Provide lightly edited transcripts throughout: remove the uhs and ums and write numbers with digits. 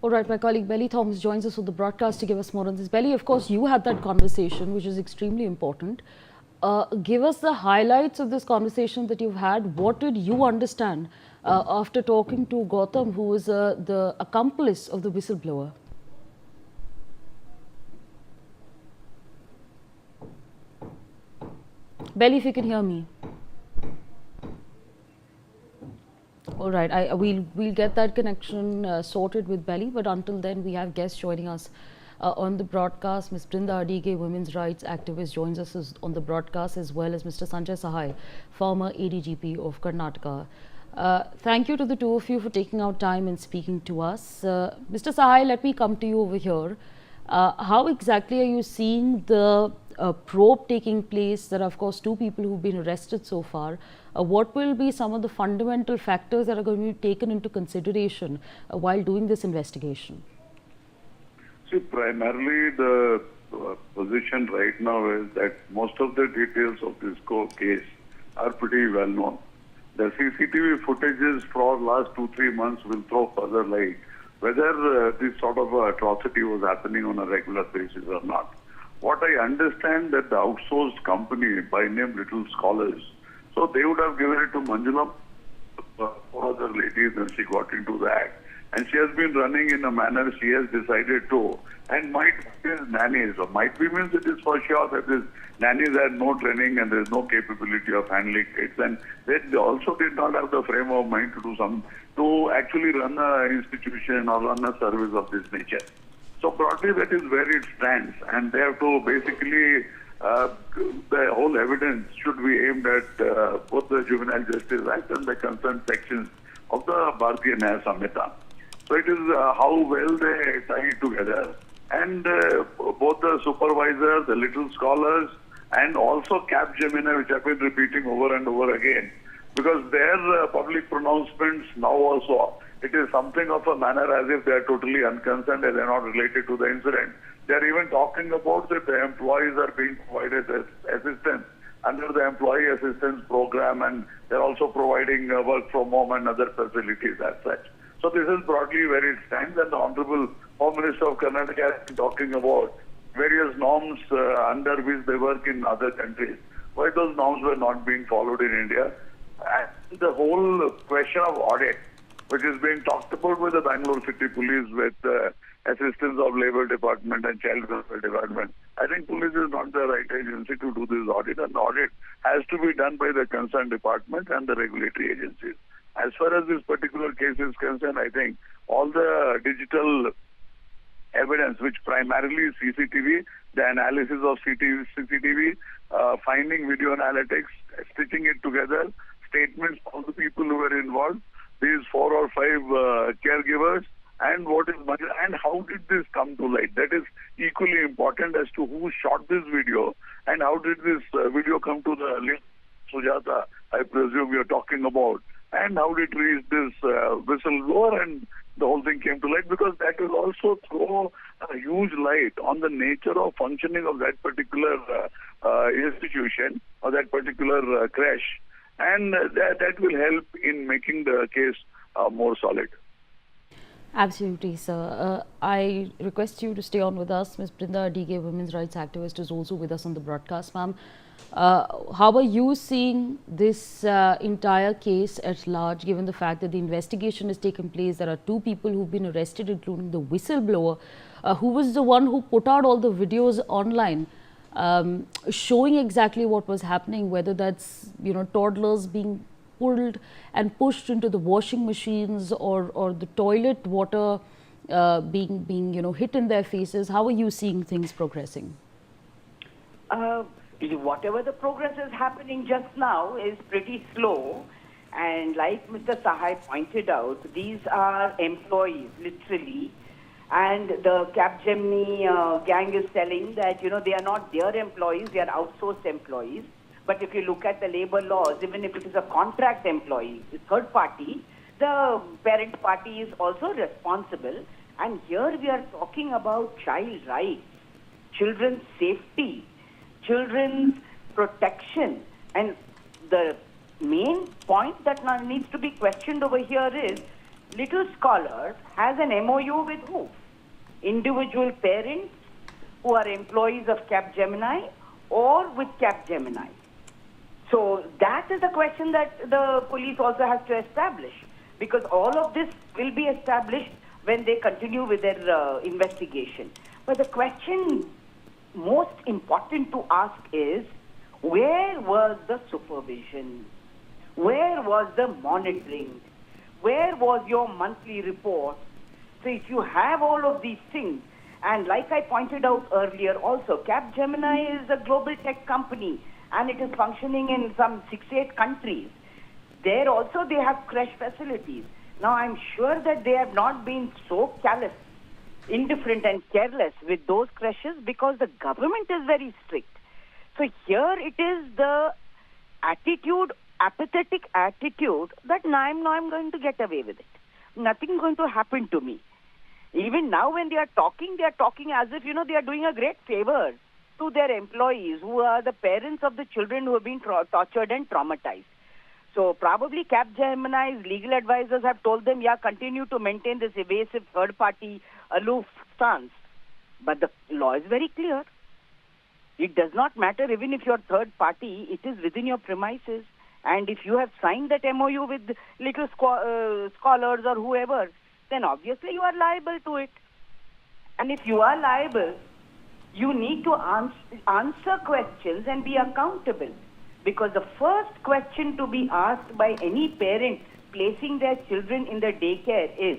All right, my colleague Belly Thomas joins us on the broadcast to give us more on this. Belly, of course, you had that conversation, which is extremely important. Give us the highlights of this conversation that you've had. What did you understand after talking to Gautam, who was the accomplice of the whistleblower? Belly, if you can hear me. All right, we'll get that connection sorted with Belly, but until then, we have guests joining us on the broadcast. Ms. Brinda Adige, women's rights activist, joins us on the broadcast, as well as Mr. Sanjay Sahai, former ADGP of Karnataka. Thank you to the two of you for taking out time and speaking to us. Mr. Sahai, let me come to you over here. How exactly are you seeing the probe taking place? There are, of course, two people who've been arrested so far. What will be some of the fundamental factors that are going to be taken into consideration while doing this investigation? See, primarily the position right now is that most of the details of this case are pretty well known. The CCTV footages for last 2-3 months will throw further light whether this sort of atrocity was happening on a regular basis or not. What I understand that the outsourced company by name Little Scholars, so they would have given it to Manjula, four other ladies, and she got into the act. And she has been running in a manner she has decided to, and might be nannies, or might be means it is for sure that these nannies had no training and there is no capability of handling kids, and they also did not have the frame of mind to do to actually run an institution or run a service of this nature. So broadly that is where it stands, and they have to basically, the whole evidence should be aimed at both the Juvenile Justice Act and the concerned sections of the Bharatiya Nyaya Samhita. So it is how well they tie it together. And both the supervisor, the Little Scholars, and also Capgemini, which I've been repeating over and over again, because their public pronouncements now also, it is something of a manner as if they are totally unconcerned and they are not related to the incident. They are even talking about that the employees are being provided assistance under the employee assistance program, and they are also providing work from home and other facilities as such. So this is broadly where it stands, and the Honorable Home Minister of Karnataka has been talking about various norms under which they work in other countries. Why those norms were not being followed in India? And the whole question of audit, which is being talked about with the Bengaluru City Police with assistance of Labour Department and Child Welfare Department. I think police is not the right agency to do this audit, and the audit has to be done by the concerned department and the regulatory agencies. As far as this particular case is concerned, I think all the digital evidence, which primarily is CCTV, the analysis of CCTV, finding video analytics, stitching it together, statements of the people who were involved, these 4 or 5 caregivers, and what is and how did this come to light? That is equally important as to who shot this video and how did this video come to the list. Sujata, I presume you're talking about, and how did it reach this whistleblower and the whole thing came to light, because that will also throw a huge light on the nature of functioning of that particular institution or that particular creche, and that will help in making the case more solid. Absolutely, sir. I request you to stay on with us. Ms. Brinda Adige, women's rights activist, is also with us on the broadcast. Ma'am, how are you seeing this entire case at large, given the fact that the investigation has taken place? There are 2 people who've been arrested, including the whistleblower, who was the one who put out all the videos online, showing exactly what was happening, whether that's, toddlers being pulled and pushed into the washing machines, or the toilet water being hit in their faces. How are you seeing things progressing? Whatever the progress is happening just now is pretty slow, and like Mr. Sahai pointed out, these are employees literally, and the Capgemini gang is telling that they are not their employees, they are outsourced employees. But if you look at the labor laws, even if it is a contract employee, the third party, the parent party is also responsible. And here we are talking about child rights, children's safety, children's protection. And the main point that now needs to be questioned over here is, Little Scholars has an MOU with who? Individual parents who are employees of Capgemini or with Capgemini. So that is the question that the police also has to establish, because all of this will be established when they continue with their investigation. But the question most important to ask is, where was the supervision? Where was the monitoring? Where was your monthly report? So if you have all of these things, and like I pointed out earlier also, Capgemini is a global tech company and it is functioning in some 6-8 countries. There also they have creche facilities. Now I'm sure that they have not been so callous, indifferent and careless with those creches, because the government is very strict. So here it is the attitude, apathetic attitude that now I'm going to get away with it. Nothing going to happen to me. Even now when they are talking as if, they are doing a great favor to their employees who are the parents of the children who have been tortured and traumatized. So probably Capgemini's legal advisors have told them, continue to maintain this evasive third-party aloof stance. But the law is very clear. It does not matter even if you're third party, it is within your premises. And if you have signed that MOU with Little Scholars or whoever, then obviously you are liable to it. And if you are liable, you need to answer questions and be accountable. Because the first question to be asked by any parent placing their children in the daycare is,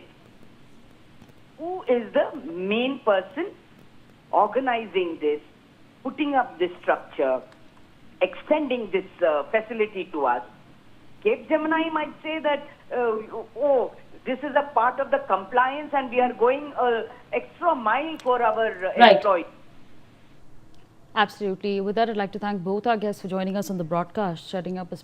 who is the main person organizing this, putting up this structure, extending this facility to us? Capgemini might say that, this is a part of the compliance and we are going extra mile for our employees. Absolutely. With that, I'd like to thank both our guests for joining us on the broadcast, setting up a